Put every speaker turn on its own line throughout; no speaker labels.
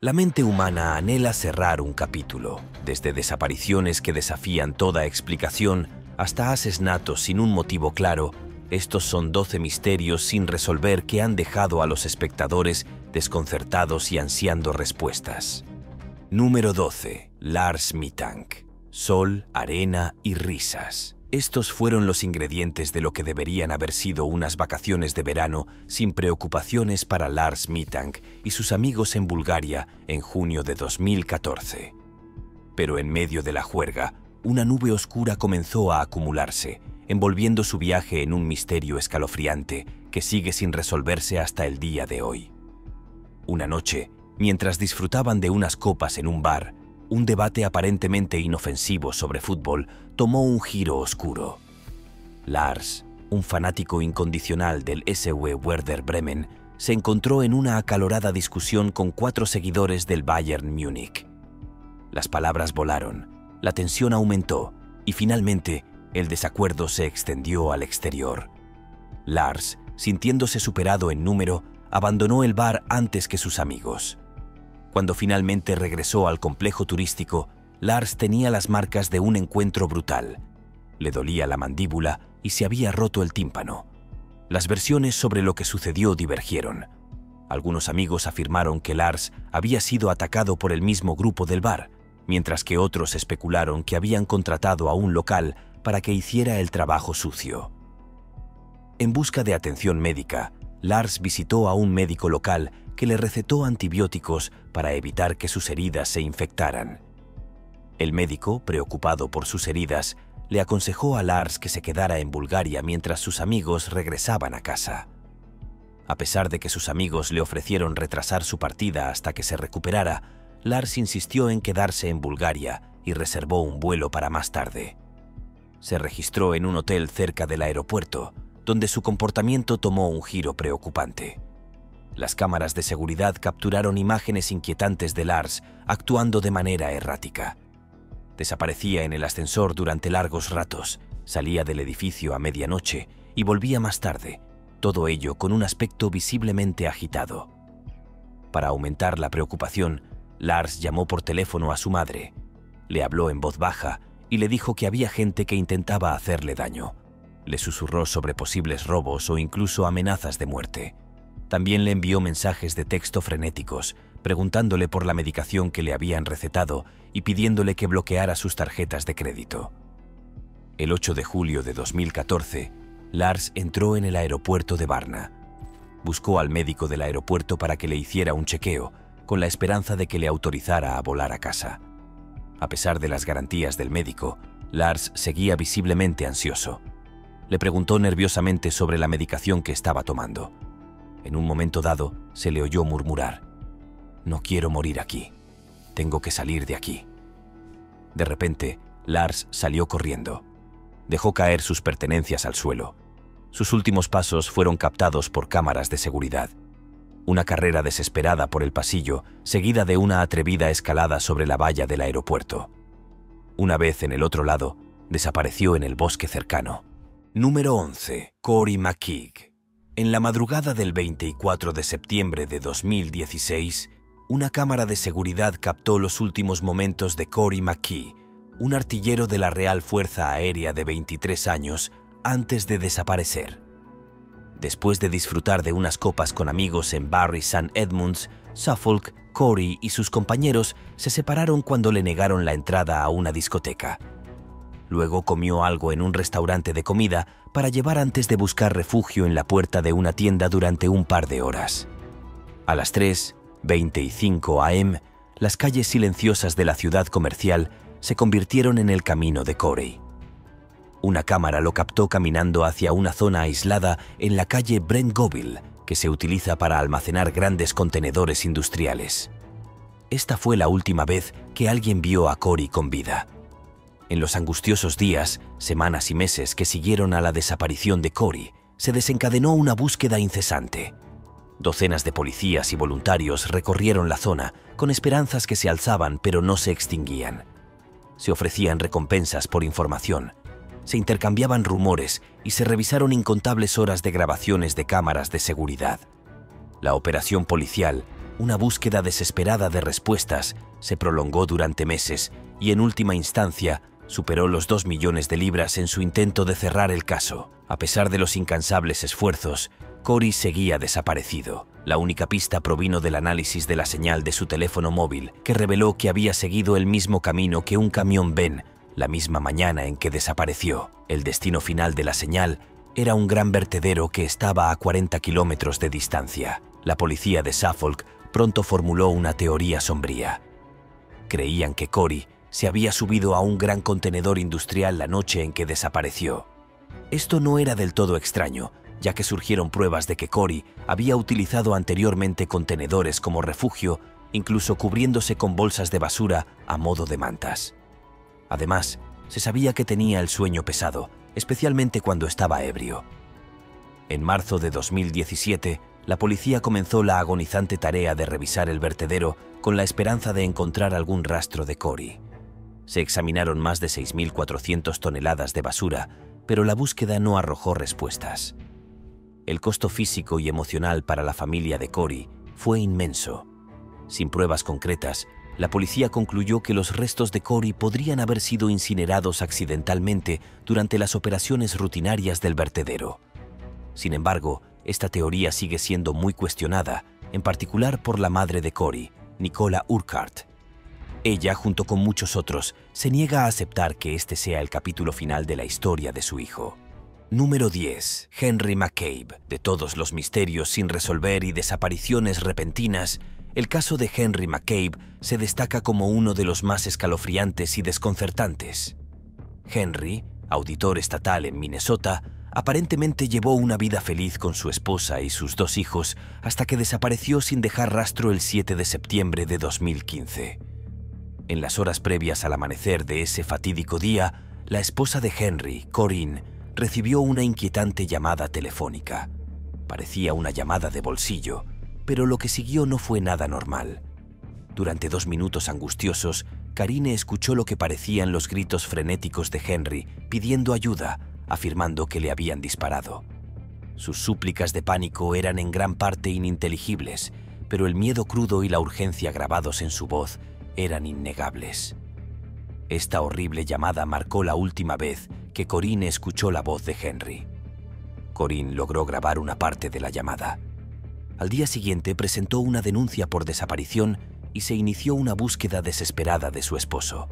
La mente humana anhela cerrar un capítulo, desde desapariciones que desafían toda explicación hasta asesinatos sin un motivo claro. Estos son 12 misterios sin resolver que han dejado a los espectadores desconcertados y ansiando respuestas. Número 12. Lars Mittank. Sol, arena y risas. Estos fueron los ingredientes de lo que deberían haber sido unas vacaciones de verano sin preocupaciones para Lars Mittank y sus amigos en Bulgaria en junio de 2014. Pero en medio de la juerga, una nube oscura comenzó a acumularse, envolviendo su viaje en un misterio escalofriante que sigue sin resolverse hasta el día de hoy. Una noche, mientras disfrutaban de unas copas en un bar, un debate aparentemente inofensivo sobre fútbol tomó un giro oscuro. Lars, un fanático incondicional del SV Werder Bremen, se encontró en una acalorada discusión con 4 seguidores del Bayern Múnich. Las palabras volaron, la tensión aumentó y finalmente el desacuerdo se extendió al exterior. Lars, sintiéndose superado en número, abandonó el bar antes que sus amigos. Cuando finalmente regresó al complejo turístico, Lars tenía las marcas de un encuentro brutal. Le dolía la mandíbula y se había roto el tímpano. Las versiones sobre lo que sucedió divergieron. Algunos amigos afirmaron que Lars había sido atacado por el mismo grupo del bar, mientras que otros especularon que habían contratado a un local para que hiciera el trabajo sucio. En busca de atención médica, Lars visitó a un médico local que le recetó antibióticos para evitar que sus heridas se infectaran. El médico, preocupado por sus heridas, le aconsejó a Lars que se quedara en Bulgaria mientras sus amigos regresaban a casa. A pesar de que sus amigos le ofrecieron retrasar su partida hasta que se recuperara, Lars insistió en quedarse en Bulgaria y reservó un vuelo para más tarde. Se registró en un hotel cerca del aeropuerto, donde su comportamiento tomó un giro preocupante. Las cámaras de seguridad capturaron imágenes inquietantes de Lars actuando de manera errática. Desaparecía en el ascensor durante largos ratos, salía del edificio a medianoche y volvía más tarde, todo ello con un aspecto visiblemente agitado. Para aumentar la preocupación, Lars llamó por teléfono a su madre, le habló en voz baja y le dijo que había gente que intentaba hacerle daño. Le susurró sobre posibles robos o incluso amenazas de muerte. También le envió mensajes de texto frenéticos, preguntándole por la medicación que le habían recetado y pidiéndole que bloqueara sus tarjetas de crédito. El 8 de julio de 2014, Lars entró en el aeropuerto de Varna. Buscó al médico del aeropuerto para que le hiciera un chequeo, con la esperanza de que le autorizara a volar a casa. A pesar de las garantías del médico, Lars seguía visiblemente ansioso. Le preguntó nerviosamente sobre la medicación que estaba tomando. En un momento dado, se le oyó murmurar: «No quiero morir aquí. Tengo que salir de aquí». De repente, Lars salió corriendo. Dejó caer sus pertenencias al suelo. Sus últimos pasos fueron captados por cámaras de seguridad. Una carrera desesperada por el pasillo, seguida de una atrevida escalada sobre la valla del aeropuerto. Una vez en el otro lado, desapareció en el bosque cercano. Número 11. Cory McKeag. En la madrugada del 24 de septiembre de 2016, una cámara de seguridad captó los últimos momentos de Cory McKeag, un artillero de la Real Fuerza Aérea de 23 años, antes de desaparecer. Después de disfrutar de unas copas con amigos en Bury St. Edmunds, Suffolk, Cory y sus compañeros se separaron cuando le negaron la entrada a una discoteca. Luego comió algo en un restaurante de comida para llevar antes de buscar refugio en la puerta de una tienda durante un par de horas. A las 3:25 am, las calles silenciosas de la ciudad comercial se convirtieron en el camino de Cory. Una cámara lo captó caminando hacia una zona aislada en la calle Brent Goville, que se utiliza para almacenar grandes contenedores industriales. Esta fue la última vez que alguien vio a Cory con vida. En los angustiosos días, semanas y meses que siguieron a la desaparición de Cory, se desencadenó una búsqueda incesante. Docenas de policías y voluntarios recorrieron la zona con esperanzas que se alzaban pero no se extinguían. Se ofrecían recompensas por información, se intercambiaban rumores y se revisaron incontables horas de grabaciones de cámaras de seguridad. La operación policial Una búsqueda desesperada de respuestas se prolongó durante meses y en última instancia superó los 2 millones de libras en su intento de cerrar el caso. A pesar de los incansables esfuerzos, Corey seguía desaparecido. La única pista provino del análisis de la señal de su teléfono móvil, que reveló que había seguido el mismo camino que un camión Ben la misma mañana en que desapareció. El destino final de la señal era un gran vertedero que estaba a 40 kilómetros de distancia. La policía de Suffolk pronto formuló una teoría sombría. Creían que Corey se había subido a un gran contenedor industrial la noche en que desapareció. Esto no era del todo extraño, ya que surgieron pruebas de que Corey había utilizado anteriormente contenedores como refugio, incluso cubriéndose con bolsas de basura a modo de mantas. Además, se sabía que tenía el sueño pesado, especialmente cuando estaba ebrio. En marzo de 2017, la policía comenzó la agonizante tarea de revisar el vertedero con la esperanza de encontrar algún rastro de Corey. Se examinaron más de 6.400 toneladas de basura, pero la búsqueda no arrojó respuestas. El costo físico y emocional para la familia de Corey fue inmenso. Sin pruebas concretas, la policía concluyó que los restos de Corey podrían haber sido incinerados accidentalmente durante las operaciones rutinarias del vertedero. Sin embargo, esta teoría sigue siendo muy cuestionada, en particular por la madre de Corey, Nicola Urquhart. Ella, junto con muchos otros, se niega a aceptar que este sea el capítulo final de la historia de su hijo. Número 10. Henry McCabe. De todos los misterios sin resolver y desapariciones repentinas, el caso de Henry McCabe se destaca como uno de los más escalofriantes y desconcertantes. Henry, auditor estatal en Minnesota, aparentemente llevó una vida feliz con su esposa y sus 2 hijos hasta que desapareció sin dejar rastro el 7 de septiembre de 2015. En las horas previas al amanecer de ese fatídico día, la esposa de Henry, Corinne, recibió una inquietante llamada telefónica. Parecía una llamada de bolsillo, pero lo que siguió no fue nada normal. Durante 2 minutos angustiosos, Karine escuchó lo que parecían los gritos frenéticos de Henry pidiendo ayuda, afirmando que le habían disparado. Sus súplicas de pánico eran en gran parte ininteligibles, pero el miedo crudo y la urgencia grabados en su voz eran innegables. Esta horrible llamada marcó la última vez que Corinne escuchó la voz de Henry. Corinne logró grabar una parte de la llamada. Al día siguiente presentó una denuncia por desaparición y se inició una búsqueda desesperada de su esposo.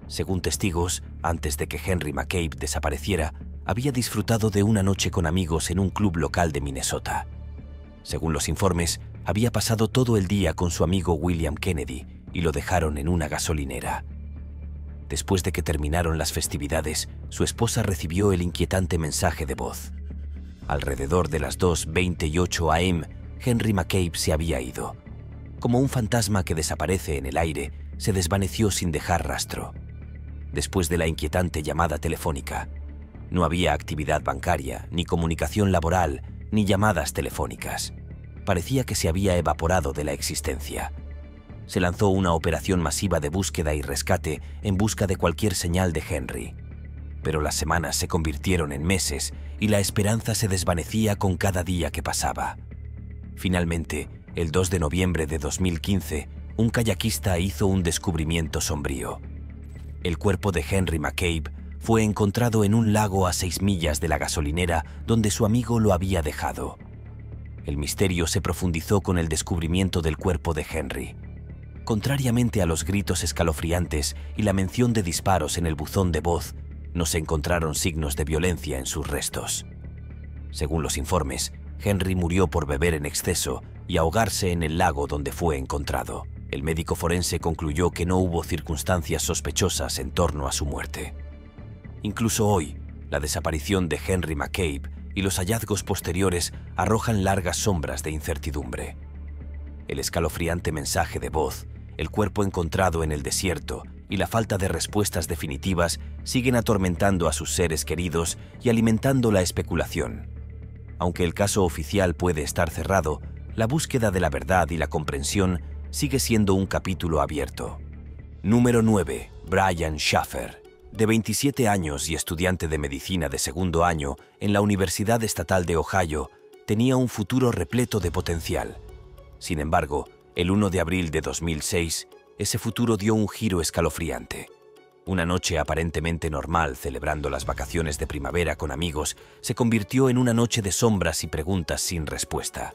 Según testigos, antes de que Henry McCabe desapareciera, había disfrutado de una noche con amigos en un club local de Minnesota. Según los informes, había pasado todo el día con su amigo William Kennedy y lo dejaron en una gasolinera. Después de que terminaron las festividades, su esposa recibió el inquietante mensaje de voz. Alrededor de las 2:28 am, Henry McCabe se había ido. Como un fantasma que desaparece en el aire, se desvaneció sin dejar rastro. Después de la inquietante llamada telefónica, no había actividad bancaria, ni comunicación laboral, ni llamadas telefónicas. Parecía que se había evaporado de la existencia. Se lanzó una operación masiva de búsqueda y rescate en busca de cualquier señal de Henry. Pero las semanas se convirtieron en meses y la esperanza se desvanecía con cada día que pasaba. Finalmente, el 2 de noviembre de 2015, un kayakista hizo un descubrimiento sombrío. El cuerpo de Henry McCabe fue encontrado en un lago a 6 millas de la gasolinera donde su amigo lo había dejado. El misterio se profundizó con el descubrimiento del cuerpo de Henry. Contrariamente a los gritos escalofriantes y la mención de disparos en el buzón de voz, no se encontraron signos de violencia en sus restos. Según los informes, Henry murió por beber en exceso y ahogarse en el lago donde fue encontrado. El médico forense concluyó que no hubo circunstancias sospechosas en torno a su muerte. Incluso hoy, la desaparición de Henry McCabe y los hallazgos posteriores arrojan largas sombras de incertidumbre. El escalofriante mensaje de voz, el cuerpo encontrado en el desierto y la falta de respuestas definitivas siguen atormentando a sus seres queridos y alimentando la especulación. Aunque el caso oficial puede estar cerrado, la búsqueda de la verdad y la comprensión sigue siendo un capítulo abierto. Número 9. Brian Shaffer. De 27 años y estudiante de medicina de 2º año en la Universidad Estatal de Ohio, tenía un futuro repleto de potencial. Sin embargo, El 1 de abril de 2006, ese futuro dio un giro escalofriante. Una noche aparentemente normal, celebrando las vacaciones de primavera con amigos, se convirtió en una noche de sombras y preguntas sin respuesta.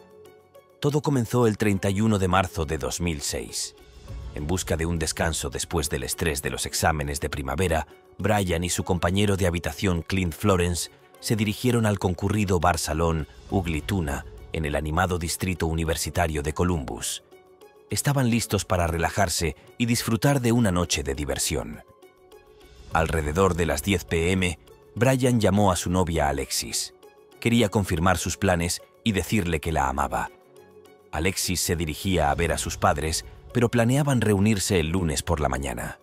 Todo comenzó el 31 de marzo de 2006. En busca de un descanso después del estrés de los exámenes de primavera, Brian y su compañero de habitación Clint Florence se dirigieron al concurrido bar-salón Ugly Tuna en el animado distrito universitario de Columbus. Estaban listos para relajarse y disfrutar de una noche de diversión. Alrededor de las 10 p.m., Brian llamó a su novia Alexis. Quería confirmar sus planes y decirle que la amaba. Alexis se dirigía a ver a sus padres, pero planeaban reunirse el lunes por la mañana.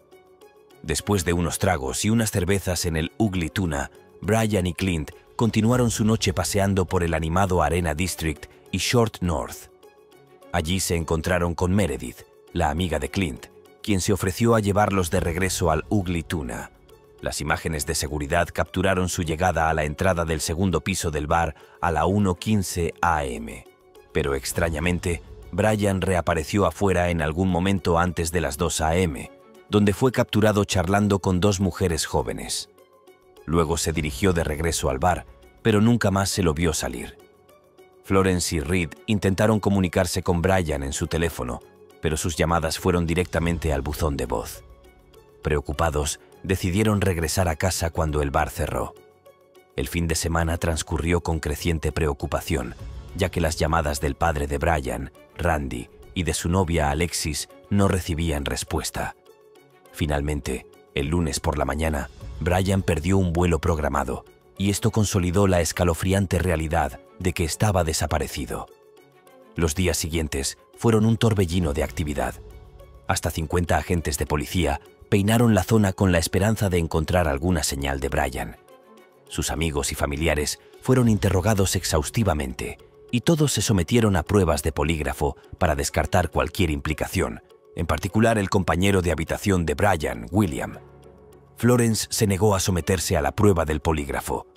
Después de unos tragos y unas cervezas en el Ugly Tuna, Brian y Clint continuaron su noche paseando por el animado Arena District y Short North. Allí se encontraron con Meredith, la amiga de Clint, quien se ofreció a llevarlos de regreso al Ugly Tuna. Las imágenes de seguridad capturaron su llegada a la entrada del segundo piso del bar a la 1:15 a.m. Pero extrañamente, Brian reapareció afuera en algún momento antes de las 2 a.m., donde fue capturado charlando con dos mujeres jóvenes. Luego se dirigió de regreso al bar, pero nunca más se lo vio salir. Florence y Reed intentaron comunicarse con Brian en su teléfono, pero sus llamadas fueron directamente al buzón de voz. Preocupados, decidieron regresar a casa cuando el bar cerró. El fin de semana transcurrió con creciente preocupación, ya que las llamadas del padre de Brian, Randy, y de su novia Alexis no recibían respuesta. Finalmente, el lunes por la mañana, Brian perdió un vuelo programado, y esto consolidó la escalofriante realidad de que estaba desaparecido. Los días siguientes fueron un torbellino de actividad. Hasta 50 agentes de policía peinaron la zona con la esperanza de encontrar alguna señal de Brian. Sus amigos y familiares fueron interrogados exhaustivamente, y todos se sometieron a pruebas de polígrafo para descartar cualquier implicación, en particular el compañero de habitación de Brian, William. Florence se negó a someterse a la prueba del polígrafo.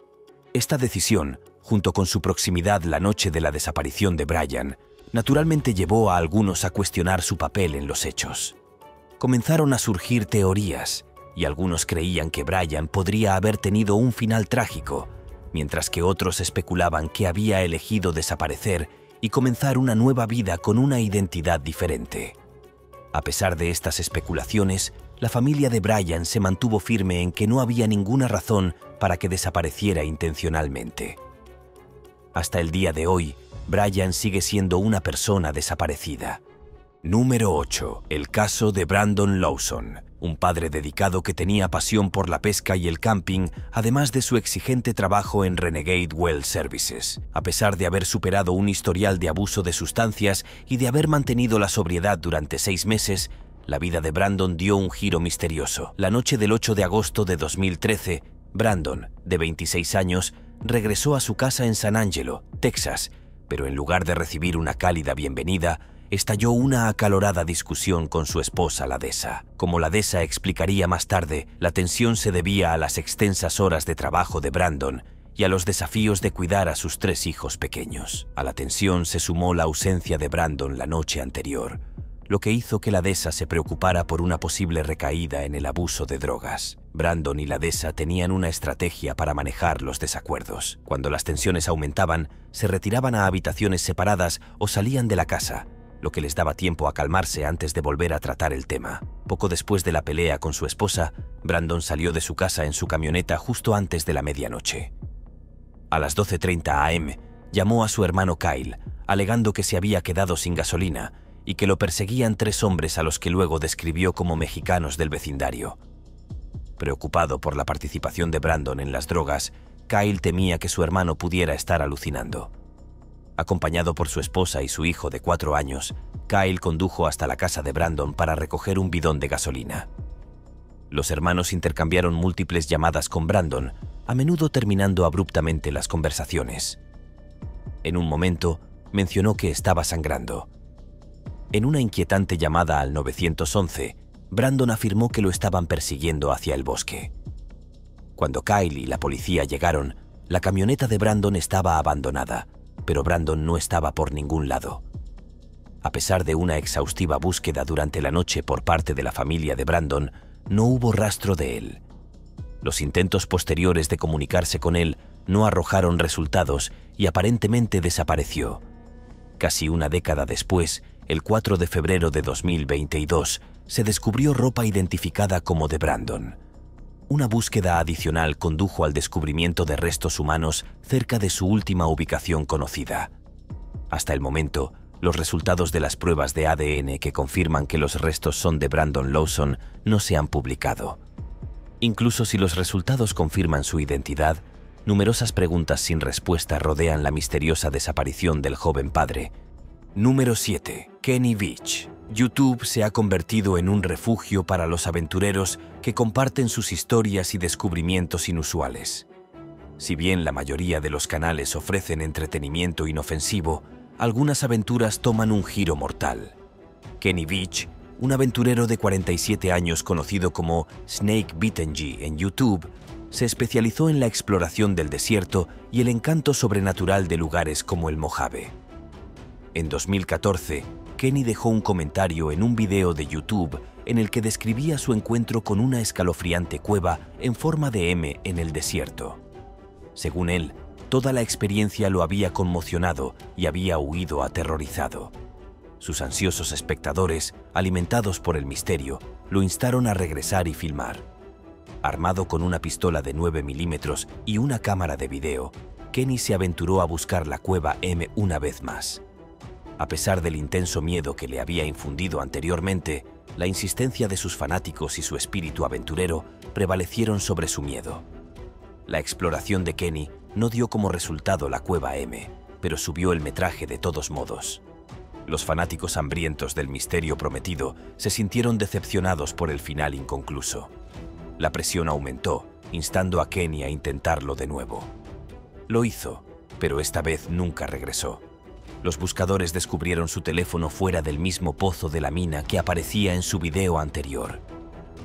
Esta decisión, junto con su proximidad la noche de la desaparición de Brian, naturalmente llevó a algunos a cuestionar su papel en los hechos. Comenzaron a surgir teorías, y algunos creían que Brian podría haber tenido un final trágico, mientras que otros especulaban que había elegido desaparecer y comenzar una nueva vida con una identidad diferente. A pesar de estas especulaciones, la familia de Brian se mantuvo firme en que no había ninguna razón para que desapareciera intencionalmente. Hasta el día de hoy, Brian sigue siendo una persona desaparecida. Número 8. El caso de Brandon Lawson, un padre dedicado que tenía pasión por la pesca y el camping, además de su exigente trabajo en Renegade Well Services. A pesar de haber superado un historial de abuso de sustancias y de haber mantenido la sobriedad durante 6 meses, la vida de Brandon dio un giro misterioso. La noche del 8 de agosto de 2013, Brandon, de 26 años, regresó a su casa en San Angelo, Texas, pero en lugar de recibir una cálida bienvenida, estalló una acalorada discusión con su esposa, la dehesa. Como la dehesa explicaría más tarde, la tensión se debía a las extensas horas de trabajo de Brandon y a los desafíos de cuidar a sus 3 hijos pequeños. A la tensión se sumó la ausencia de Brandon la noche anterior, lo que hizo que la dehesa se preocupara por una posible recaída en el abuso de drogas. Brandon y la dehesa tenían una estrategia para manejar los desacuerdos. Cuando las tensiones aumentaban, se retiraban a habitaciones separadas o salían de la casa, lo que les daba tiempo a calmarse antes de volver a tratar el tema. Poco después de la pelea con su esposa, Brandon salió de su casa en su camioneta justo antes de la medianoche. A las 12:30 a.m., llamó a su hermano Kyle, alegando que se había quedado sin gasolina y que lo perseguían 3 hombres a los que luego describió como mexicanos del vecindario. Preocupado por la participación de Brandon en las drogas, Kyle temía que su hermano pudiera estar alucinando. Acompañado por su esposa y su hijo de 4 años, Kyle condujo hasta la casa de Brandon para recoger un bidón de gasolina. Los hermanos intercambiaron múltiples llamadas con Brandon, a menudo terminando abruptamente las conversaciones. En un momento, mencionó que estaba sangrando. En una inquietante llamada al 911, Brandon afirmó que lo estaban persiguiendo hacia el bosque. Cuando Kyle y la policía llegaron, la camioneta de Brandon estaba abandonada, pero Brandon no estaba por ningún lado. A pesar de una exhaustiva búsqueda durante la noche por parte de la familia de Brandon, no hubo rastro de él. Los intentos posteriores de comunicarse con él no arrojaron resultados y aparentemente desapareció. Casi una década después, el 4 de febrero de 2022, se descubrió ropa identificada como de Brandon. Una búsqueda adicional condujo al descubrimiento de restos humanos cerca de su última ubicación conocida. Hasta el momento, los resultados de las pruebas de ADN que confirman que los restos son de Brandon Lawson no se han publicado. Incluso si los resultados confirman su identidad, numerosas preguntas sin respuesta rodean la misteriosa desaparición del joven padre. Número 7. Kenny Veach. YouTube se ha convertido en un refugio para los aventureros que comparten sus historias y descubrimientos inusuales. Si bien la mayoría de los canales ofrecen entretenimiento inofensivo, algunas aventuras toman un giro mortal. Kenny Veach, un aventurero de 47 años conocido como Snake Bitenji en YouTube, se especializó en la exploración del desierto y el encanto sobrenatural de lugares como el Mojave. En 2014, Kenny dejó un comentario en un video de YouTube en el que describía su encuentro con una escalofriante cueva en forma de M en el desierto. Según él, toda la experiencia lo había conmocionado y había huido aterrorizado. Sus ansiosos espectadores, alimentados por el misterio, lo instaron a regresar y filmar. Armado con una pistola de 9 milímetros y una cámara de video, Kenny se aventuró a buscar la cueva M una vez más. A pesar del intenso miedo que le había infundido anteriormente, la insistencia de sus fanáticos y su espíritu aventurero prevalecieron sobre su miedo. La exploración de Kenny no dio como resultado la cueva M, pero subió el metraje de todos modos. Los fanáticos hambrientos del misterio prometido se sintieron decepcionados por el final inconcluso. La presión aumentó, instando a Kenny a intentarlo de nuevo. Lo hizo, pero esta vez nunca regresó. Los buscadores descubrieron su teléfono fuera del mismo pozo de la mina que aparecía en su video anterior.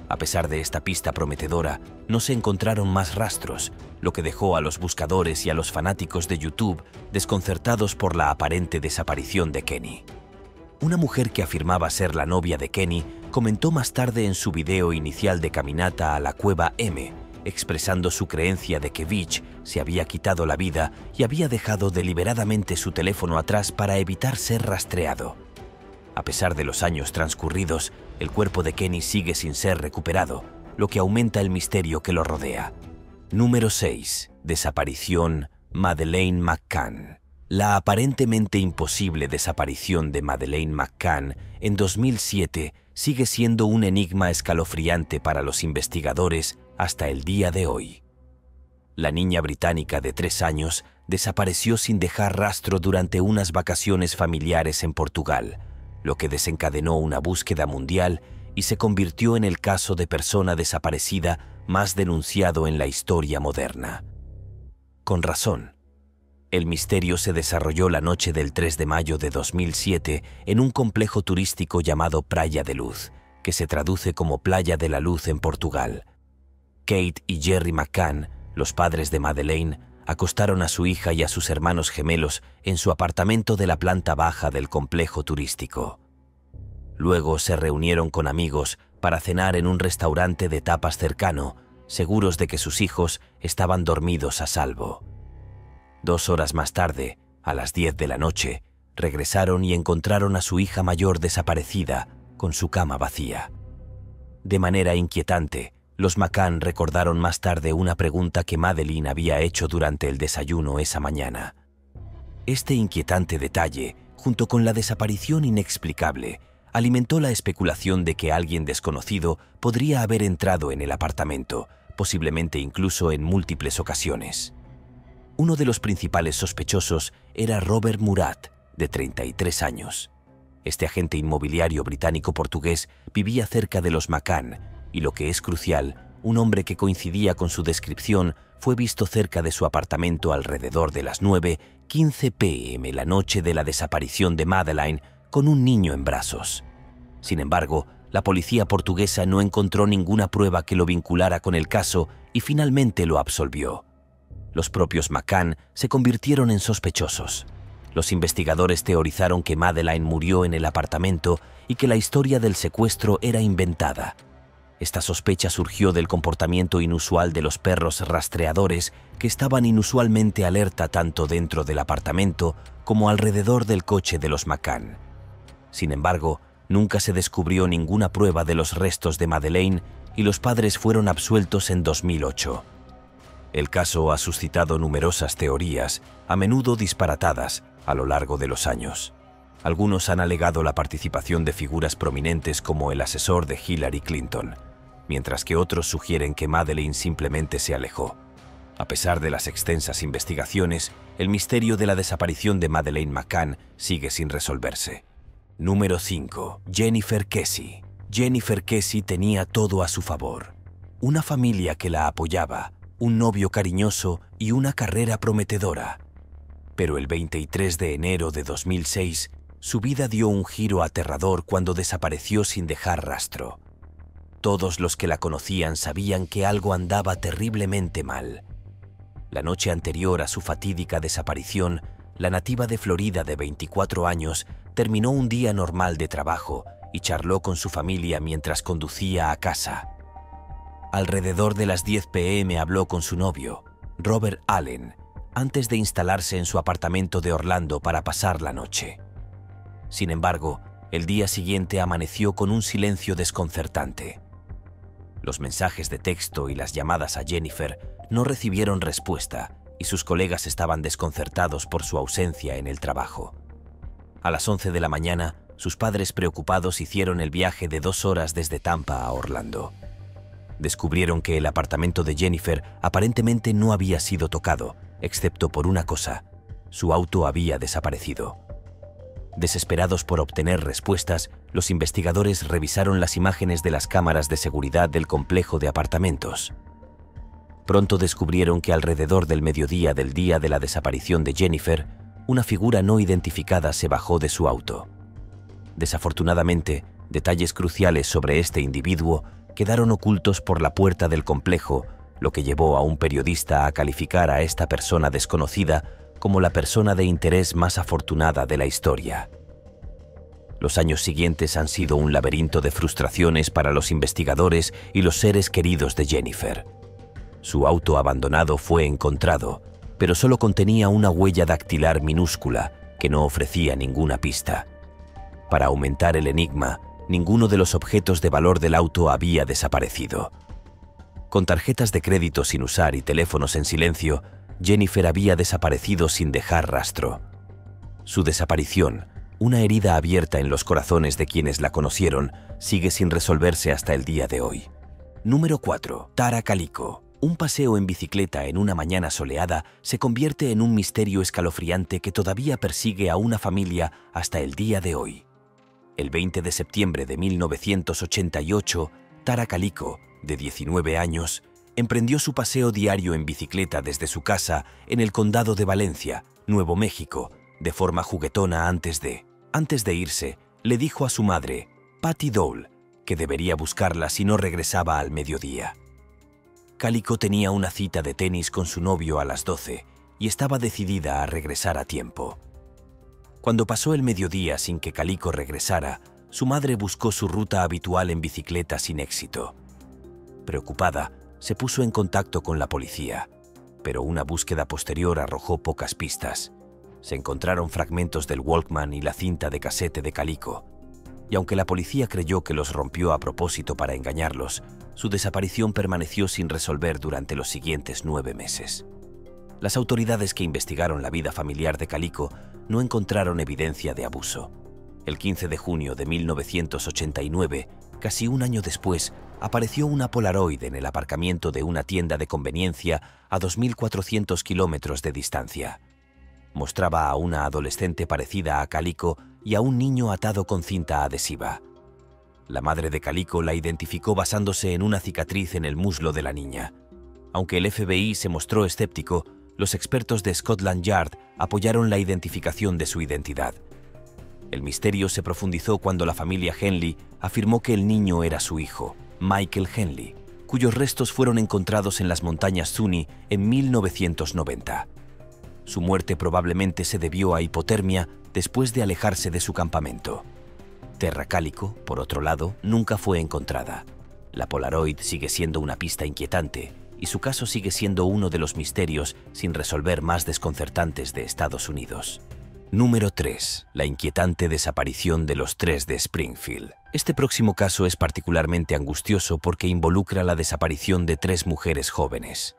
A pesar de esta pista prometedora, no se encontraron más rastros, lo que dejó a los buscadores y a los fanáticos de YouTube desconcertados por la aparente desaparición de Kenny. Una mujer que afirmaba ser la novia de Kenny comentó más tarde en su video inicial de caminata a la cueva M, expresando su creencia de que Veach se había quitado la vida y había dejado deliberadamente su teléfono atrás para evitar ser rastreado. A pesar de los años transcurridos, el cuerpo de Kenny sigue sin ser recuperado, lo que aumenta el misterio que lo rodea. Número 6. Desaparición Madeleine McCann. La aparentemente imposible desaparición de Madeleine McCann en 2007 sigue siendo un enigma escalofriante para los investigadores hasta el día de hoy. La niña británica de 3 años desapareció sin dejar rastro durante unas vacaciones familiares en Portugal, lo que desencadenó una búsqueda mundial y se convirtió en el caso de persona desaparecida más denunciado en la historia moderna. Con razón. El misterio se desarrolló la noche del 3 de mayo de 2007 en un complejo turístico llamado Praia de Luz, que se traduce como Playa de la Luz en Portugal. Kate y Jerry McCann, los padres de Madeleine, acostaron a su hija y a sus hermanos gemelos en su apartamento de la planta baja del complejo turístico. Luego se reunieron con amigos para cenar en un restaurante de tapas cercano, seguros de que sus hijos estaban dormidos a salvo. 2 horas más tarde, a las 10 de la noche, regresaron y encontraron a su hija mayor desaparecida, con su cama vacía. De manera inquietante, los McCann recordaron más tarde una pregunta que Madeleine había hecho durante el desayuno esa mañana. Este inquietante detalle, junto con la desaparición inexplicable, alimentó la especulación de que alguien desconocido podría haber entrado en el apartamento, posiblemente incluso en múltiples ocasiones. Uno de los principales sospechosos era Robert Murat, de 33 años. Este agente inmobiliario británico-portugués vivía cerca de los McCann y, lo que es crucial, un hombre que coincidía con su descripción fue visto cerca de su apartamento alrededor de las 9:15 p.m. la noche de la desaparición de Madeleine con un niño en brazos. Sin embargo, la policía portuguesa no encontró ninguna prueba que lo vinculara con el caso y finalmente lo absolvió. Los propios McCann se convirtieron en sospechosos. Los investigadores teorizaron que Madeleine murió en el apartamento y que la historia del secuestro era inventada. Esta sospecha surgió del comportamiento inusual de los perros rastreadores que estaban inusualmente alerta tanto dentro del apartamento como alrededor del coche de los McCann. Sin embargo, nunca se descubrió ninguna prueba de los restos de Madeleine y los padres fueron absueltos en 2008. El caso ha suscitado numerosas teorías, a menudo disparatadas, a lo largo de los años. Algunos han alegado la participación de figuras prominentes como el asesor de Hillary Clinton, mientras que otros sugieren que Madeleine simplemente se alejó. A pesar de las extensas investigaciones, el misterio de la desaparición de Madeleine McCann sigue sin resolverse. Número 5. Jennifer Kesse. Jennifer Kesse tenía todo a su favor. Una familia que la apoyaba, un novio cariñoso y una carrera prometedora. Pero el 23 de enero de 2006, su vida dio un giro aterrador cuando desapareció sin dejar rastro. Todos los que la conocían sabían que algo andaba terriblemente mal. La noche anterior a su fatídica desaparición, la nativa de Florida de 24 años terminó un día normal de trabajo y charló con su familia mientras conducía a casa. Alrededor de las 10 p.m. habló con su novio, Robert Allen, antes de instalarse en su apartamento de Orlando para pasar la noche. Sin embargo, el día siguiente amaneció con un silencio desconcertante. Los mensajes de texto y las llamadas a Jennifer no recibieron respuesta y sus colegas estaban desconcertados por su ausencia en el trabajo. A las 11 de la mañana, sus padres preocupados hicieron el viaje de 2 horas desde Tampa a Orlando. Descubrieron que el apartamento de Jennifer aparentemente no había sido tocado, excepto por una cosa: su auto había desaparecido. Desesperados por obtener respuestas, los investigadores revisaron las imágenes de las cámaras de seguridad del complejo de apartamentos. Pronto descubrieron que alrededor del mediodía del día de la desaparición de Jennifer, una figura no identificada se bajó de su auto. Desafortunadamente, detalles cruciales sobre este individuo quedaron ocultos por la puerta del complejo, lo que llevó a un periodista a calificar a esta persona desconocida como la persona de interés más afortunada de la historia. Los años siguientes han sido un laberinto de frustraciones para los investigadores y los seres queridos de Jennifer. Su auto abandonado fue encontrado, pero solo contenía una huella dactilar minúscula que no ofrecía ninguna pista. Para aumentar el enigma, ninguno de los objetos de valor del auto había desaparecido. Con tarjetas de crédito sin usar y teléfonos en silencio, Jennifer había desaparecido sin dejar rastro. Su desaparición, una herida abierta en los corazones de quienes la conocieron, sigue sin resolverse hasta el día de hoy. Número 4. Tara Calico. Un paseo en bicicleta en una mañana soleada se convierte en un misterio escalofriante que todavía persigue a una familia hasta el día de hoy. El 20 de septiembre de 1988, Tara Calico, de 19 años, emprendió su paseo diario en bicicleta desde su casa en el condado de Valencia, Nuevo México, de forma juguetona antes de irse, le dijo a su madre, Patty Dole, que debería buscarla si no regresaba al mediodía. Calico tenía una cita de tenis con su novio a las 12 y estaba decidida a regresar a tiempo. Cuando pasó el mediodía sin que Calico regresara, su madre buscó su ruta habitual en bicicleta sin éxito. Preocupada, se puso en contacto con la policía, pero una búsqueda posterior arrojó pocas pistas. Se encontraron fragmentos del Walkman y la cinta de casete de Calico, y aunque la policía creyó que los rompió a propósito para engañarlos, su desaparición permaneció sin resolver durante los siguientes 9 meses. Las autoridades que investigaron la vida familiar de Calico no encontraron evidencia de abuso. El 15 de junio de 1989, casi un año después, apareció una Polaroid en el aparcamiento de una tienda de conveniencia a 2.400 kilómetros de distancia. Mostraba a una adolescente parecida a Calico y a un niño atado con cinta adhesiva. La madre de Calico la identificó basándose en una cicatriz en el muslo de la niña. Aunque el FBI se mostró escéptico, los expertos de Scotland Yard apoyaron la identificación de su identidad. El misterio se profundizó cuando la familia Henley afirmó que el niño era su hijo, Michael Henley, cuyos restos fueron encontrados en las montañas Zuni en 1990. su muerte probablemente se debió a hipotermia después de alejarse de su campamento. Terra Cálico, por otro lado, nunca fue encontrada. La Polaroid sigue siendo una pista inquietante y su caso sigue siendo uno de los misterios sin resolver más desconcertantes de Estados Unidos. Número 3. La inquietante desaparición de los 3 de Springfield. Este próximo caso es particularmente angustioso porque involucra la desaparición de 3 mujeres jóvenes.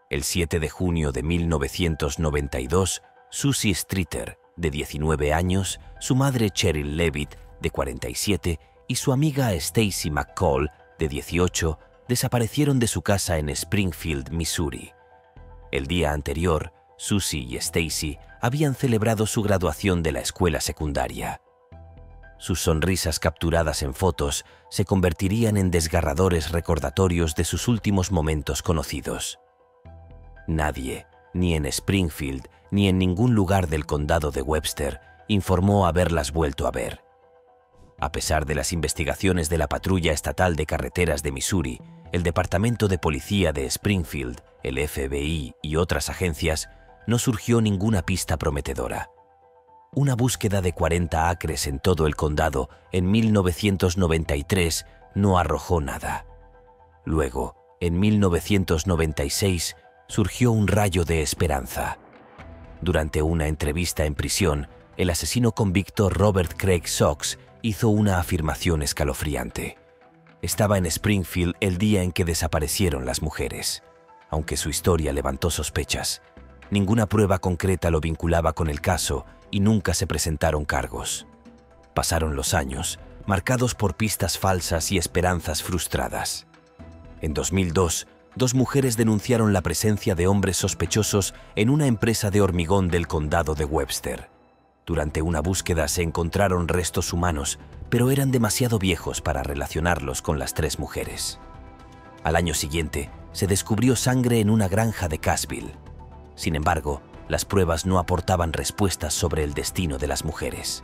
El 7 de junio de 1992, Susie Streeter, de 19 años, su madre Cheryl Levitt, de 47, y su amiga Stacy McCall, de 18, desaparecieron de su casa en Springfield, Missouri. El día anterior, Susie y Stacy habían celebrado su graduación de la escuela secundaria. Sus sonrisas capturadas en fotos se convertirían en desgarradores recordatorios de sus últimos momentos conocidos. Nadie, ni en Springfield ni en ningún lugar del condado de Webster, informó haberlas vuelto a ver. A pesar de las investigaciones de la Patrulla Estatal de Carreteras de Missouri, el Departamento de Policía de Springfield, el FBI y otras agencias, no surgió ninguna pista prometedora. Una búsqueda de 40 acres en todo el condado en 1993 no arrojó nada. Luego, en 1996, surgió un rayo de esperanza. Durante una entrevista en prisión, el asesino convicto Robert Craig Sox hizo una afirmación escalofriante. Estaba en Springfield el día en que desaparecieron las mujeres. Aunque su historia levantó sospechas, ninguna prueba concreta lo vinculaba con el caso y nunca se presentaron cargos. Pasaron los años, marcados por pistas falsas y esperanzas frustradas. En 2002, 2 mujeres denunciaron la presencia de hombres sospechosos en una empresa de hormigón del condado de Webster. Durante una búsqueda se encontraron restos humanos, pero eran demasiado viejos para relacionarlos con las 3 mujeres. Al año siguiente, se descubrió sangre en una granja de Cassville. Sin embargo, las pruebas no aportaban respuestas sobre el destino de las mujeres.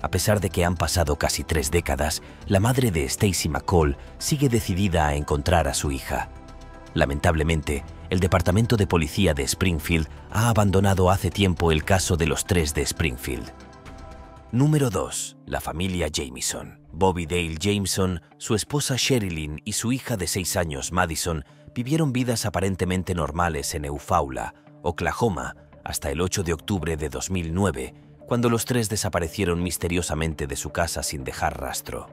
A pesar de que han pasado casi 3 décadas, la madre de Stacy McCall sigue decidida a encontrar a su hija. Lamentablemente, el Departamento de Policía de Springfield ha abandonado hace tiempo el caso de los 3 de Springfield. Número 2. La familia Jamison. Bobby Dale Jamison, su esposa Sherilyn y su hija de 6 años, Madison, vivieron vidas aparentemente normales en Eufaula, Oklahoma, hasta el 8 de octubre de 2009, cuando los 3 desaparecieron misteriosamente de su casa sin dejar rastro.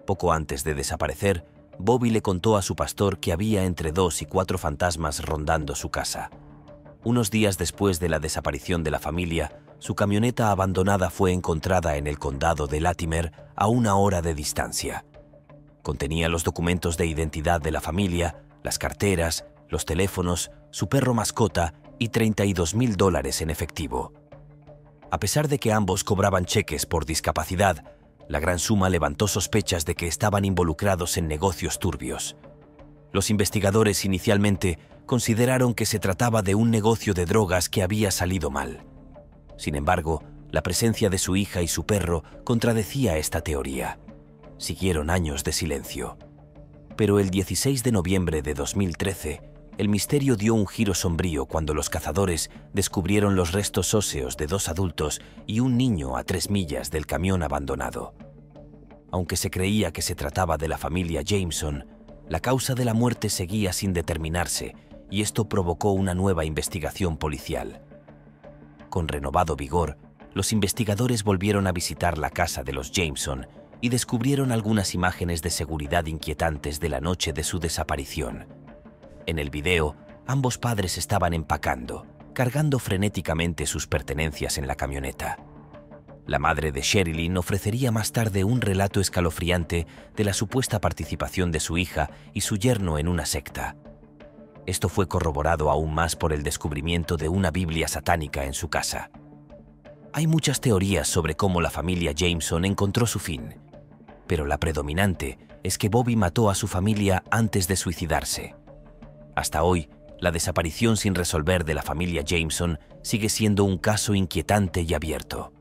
Poco antes de desaparecer, Bobby le contó a su pastor que había entre 2 y 4 fantasmas rondando su casa. Unos días después de la desaparición de la familia, su camioneta abandonada fue encontrada en el condado de Latimer a 1 hora de distancia. Contenía los documentos de identidad de la familia, las carteras, los teléfonos, su perro mascota y $32,000 en efectivo. A pesar de que ambos cobraban cheques por discapacidad, la gran suma levantó sospechas de que estaban involucrados en negocios turbios. Los investigadores inicialmente consideraron que se trataba de un negocio de drogas que había salido mal. Sin embargo, la presencia de su hija y su perro contradecía esta teoría. Siguieron años de silencio. Pero el 16 de noviembre de 2013, el misterio dio un giro sombrío cuando los cazadores descubrieron los restos óseos de 2 adultos y un niño a 3 millas del camión abandonado. Aunque se creía que se trataba de la familia Jamison, la causa de la muerte seguía sin determinarse y esto provocó una nueva investigación policial. Con renovado vigor, los investigadores volvieron a visitar la casa de los Jamison y descubrieron algunas imágenes de seguridad inquietantes de la noche de su desaparición. En el video, ambos padres estaban empacando, cargando frenéticamente sus pertenencias en la camioneta. La madre de Sherilyn ofrecería más tarde un relato escalofriante de la supuesta participación de su hija y su yerno en una secta. Esto fue corroborado aún más por el descubrimiento de una Biblia satánica en su casa. Hay muchas teorías sobre cómo la familia Jamison encontró su fin, pero la predominante es que Bobby mató a su familia antes de suicidarse. Hasta hoy, la desaparición sin resolver de la familia Jamison sigue siendo un caso inquietante y abierto.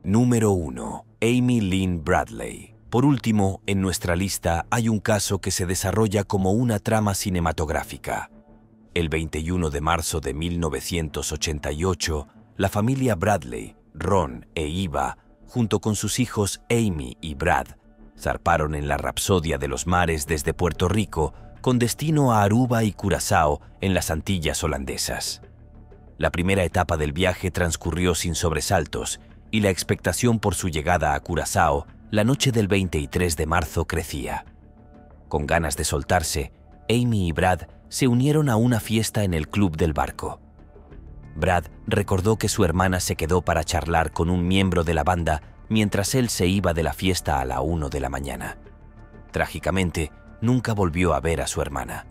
Número 1. Amy Lynn Bradley. Por último, en nuestra lista hay un caso que se desarrolla como una trama cinematográfica. El 21 de marzo de 1988, la familia Bradley, Ron e Eva, junto con sus hijos Amy y Brad, zarparon en la Rapsodia de los Mares desde Puerto Rico con destino a Aruba y Curazao en las Antillas holandesas. La primera etapa del viaje transcurrió sin sobresaltos y la expectación por su llegada a Curazao la noche del 23 de marzo crecía. Con ganas de soltarse, Amy y Brad se unieron a una fiesta en el club del barco. Brad recordó que su hermana se quedó para charlar con un miembro de la banda mientras él se iba de la fiesta a la 1 de la mañana. Trágicamente, nunca volvió a ver a su hermana.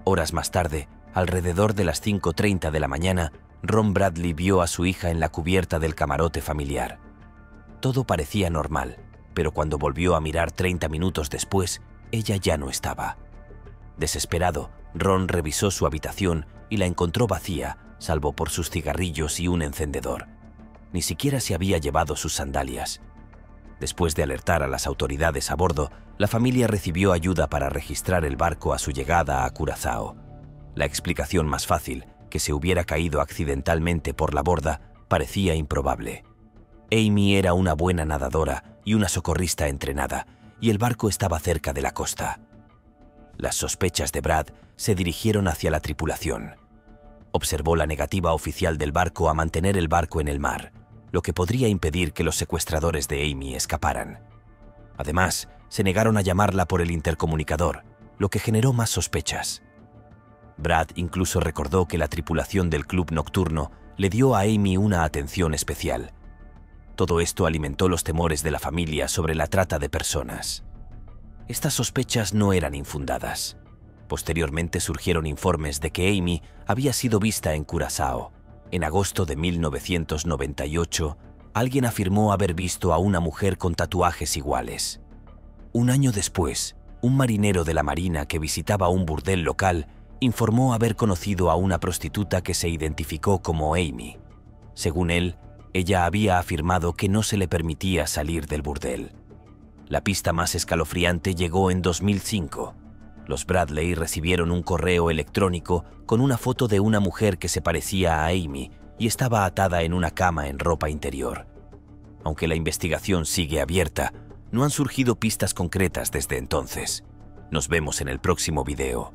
Horas más tarde, alrededor de las 5:30 de la mañana, Ron Bradley vio a su hija en la cubierta del camarote familiar. Todo parecía normal, pero cuando volvió a mirar 30 minutos después, ella ya no estaba. Desesperado, Ron revisó su habitación y la encontró vacía, salvo por sus cigarrillos y un encendedor. Ni siquiera se había llevado sus sandalias. Después de alertar a las autoridades a bordo, la familia recibió ayuda para registrar el barco a su llegada a Curazao. La explicación más fácil, que se hubiera caído accidentalmente por la borda, parecía improbable. Amy era una buena nadadora y una socorrista entrenada, y el barco estaba cerca de la costa. Las sospechas de Brad se dirigieron hacia la tripulación. Observó la negativa oficial del barco a mantener el barco en el mar, lo que podría impedir que los secuestradores de Amy escaparan. Además, se negaron a llamarla por el intercomunicador, lo que generó más sospechas. Brad incluso recordó que la tripulación del club nocturno le dio a Amy una atención especial. Todo esto alimentó los temores de la familia sobre la trata de personas. Estas sospechas no eran infundadas. Posteriormente surgieron informes de que Amy había sido vista en Curazao. En agosto de 1998, alguien afirmó haber visto a una mujer con tatuajes iguales. Un año después, un marinero de la Marina que visitaba un burdel local informó haber conocido a una prostituta que se identificó como Amy. Según él, ella había afirmado que no se le permitía salir del burdel. La pista más escalofriante llegó en 2005. Los Bradley recibieron un correo electrónico con una foto de una mujer que se parecía a Amy y estaba atada en una cama en ropa interior. Aunque la investigación sigue abierta, no han surgido pistas concretas desde entonces. Nos vemos en el próximo video.